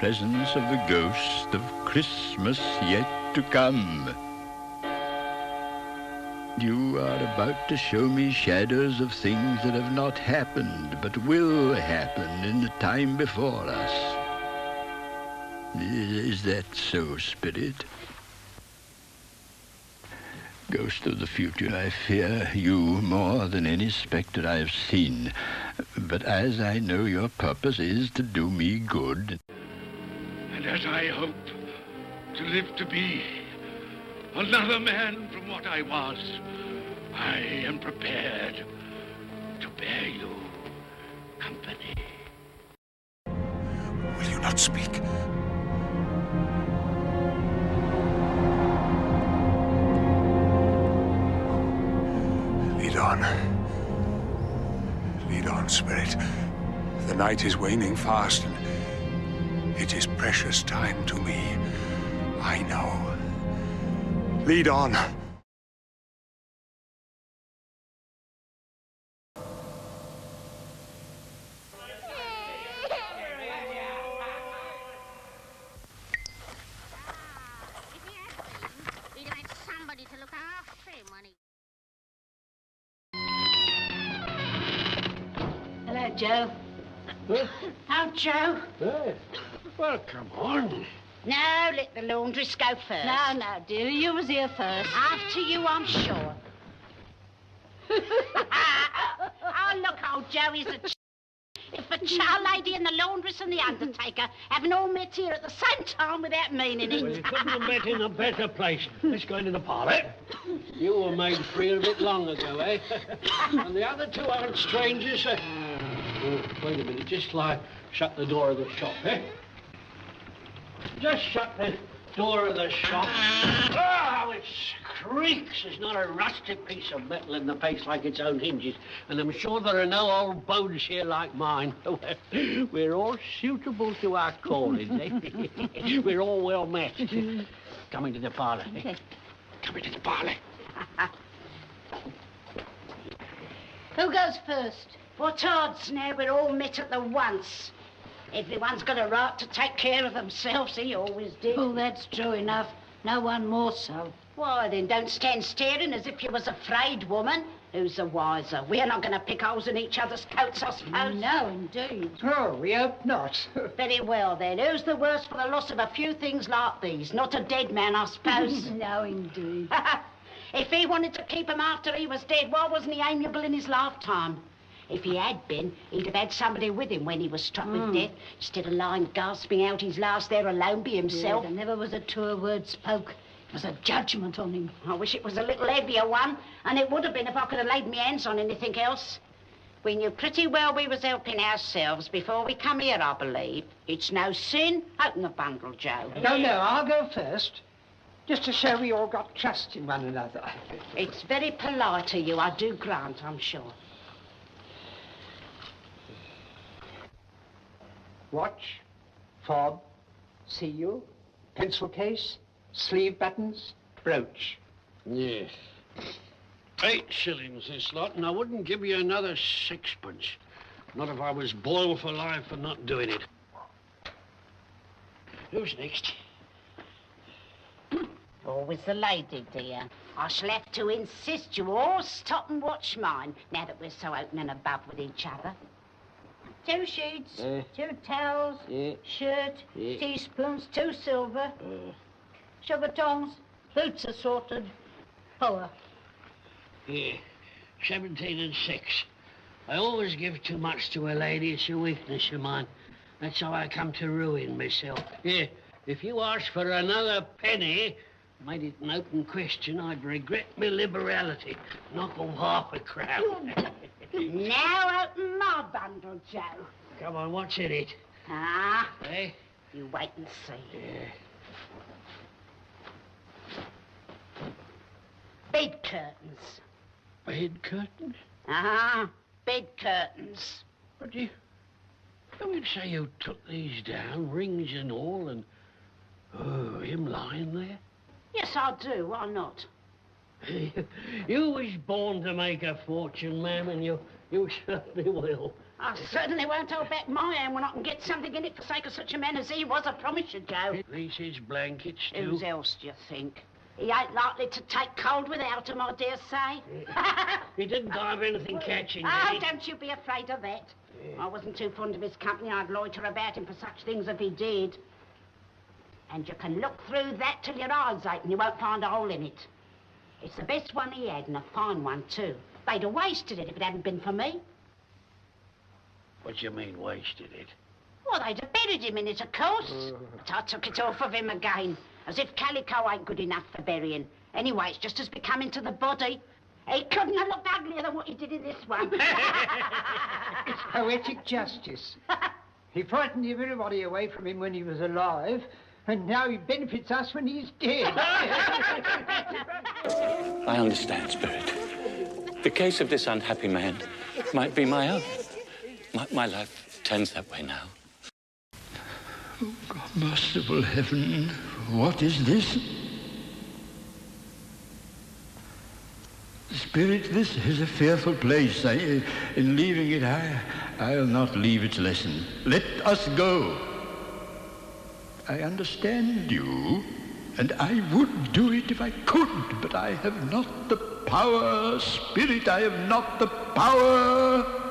presence of the ghost of Christmas yet to come. You are about to show me shadows of things that have not happened, but will happen in the time before us. Is that so, Spirit? Ghost of the future, I fear you more than any spectre I have seen. But as I know your purpose is to do me good. And as I hope to live to be another man from what I was, I am prepared to bear you company. Will you not speak? Lead on. Lead on, Spirit. The night is waning fast, and it is precious time to me. I know. Lead on. Hello, Joe. Huh? Oh, Joe. Hey. Well, come on. No, let the laundress go first. No, dear, you was here first. After you, I'm sure. Oh, look, old Joe, he's a If a child lady and the laundress and the undertaker haven't all met here at the same time without meaning it. Well, you couldn't have met in a better place. Let's go into the parlour. You were made free a bit long ago, eh? And the other two aren't strangers. Oh, wait a minute, just shut the door of the shop, eh? Just shut the door of the shop. Oh, it creaks. There's not a rusted piece of metal in the place like its own hinges. And I'm sure there are no old bones here like mine. We're all suitable to our calling, eh? We're all well matched. Come into the parlour, eh? Okay. Come into the parlour. Who goes first? What odds now we're all met at the once? Everyone's got a right to take care of themselves. He always did. Oh, that's true enough. No one more so. Why, then, don't stand staring as if you was afraid, woman. Who's the wiser? We're not going to pick holes in each other's coats, I suppose. No, indeed. Oh, we hope not. Very well, then. Who's the worse for the loss of a few things like these? Not a dead man, I suppose. No, indeed. If he wanted to keep him after he was dead, why wasn't he amiable in his lifetime? If he had been, he'd have had somebody with him when he was struck with death, instead of lying gasping out his last there alone by himself. Yeah, there never was a truer word spoke. It was a judgment on him. I wish it was a little heavier one, and it would have been if I could have laid my hands on anything else. We knew pretty well we was helping ourselves before we come here, I believe. It's no sin. Open the bundle, Joe. No, I'll go first. Just to show we all got trust in one another. It's very polite of you, I do grant, I'm sure. Watch, fob, seal, pencil case, sleeve buttons, brooch. Yes. 8 shillings this lot, and I wouldn't give you another 6pence. Not if I was boiled for life for not doing it. Who's next? Always the lady, dear. I shall have to insist you all stop and watch mine, now that we're so open and above with each other. 2 sheets, 2 towels, shirt, teaspoons, 2 silver, sugar tongs, boots assorted, poor. Yeah, 17 and 6. I always give too much to a lady. It's a weakness of mine. That's how I come to ruin myself. Yeah, if you asked for another penny, made it an open question, I'd regret my liberality. Knock off half a crown. Now open my bundle, Joe. Come on, what's in it? Ah, Hey? you wait and see. Yeah. Bed curtains. Bed curtains? Ah, bed curtains. But you would say you took these down, rings and all, and... Oh, him lying there? Yes, I do. Why not? You was born to make a fortune, ma'am, and you certainly will. I certainly won't hold back my hand when I can get something in it for sake of such a man as he was, I promise you, Joe. Least his blankets, too. Whose else do you think? He ain't likely to take cold without 'em, I dare say. He didn't die of anything catching, did Oh, he? don't you be afraid of that. I wasn't too fond of his company. I'd loiter about him for such things if he did. And you can look through that till your eyes ache and you won't find a hole in it. It's the best one he had, and a fine one, too. They'd have wasted it if it hadn't been for me. What do you mean, wasted it? Well, they'd have buried him in it, of course. But I took it off of him again, as if calico ain't good enough for burying. Anyway, it's just as becoming to the body. He couldn't have looked uglier than what he did in this one. It's poetic justice. He frightened everybody away from him when he was alive, and now he benefits us when he's dead. I understand, Spirit. The case of this unhappy man might be my own. My life turns that way now. Oh, God, merciful heaven, what is this? Spirit, this is a fearful place. In leaving it, I'll not leave its lesson. Let us go. I understand you, and I would do it if I could, but I have not the power. Spirit, I have not the power.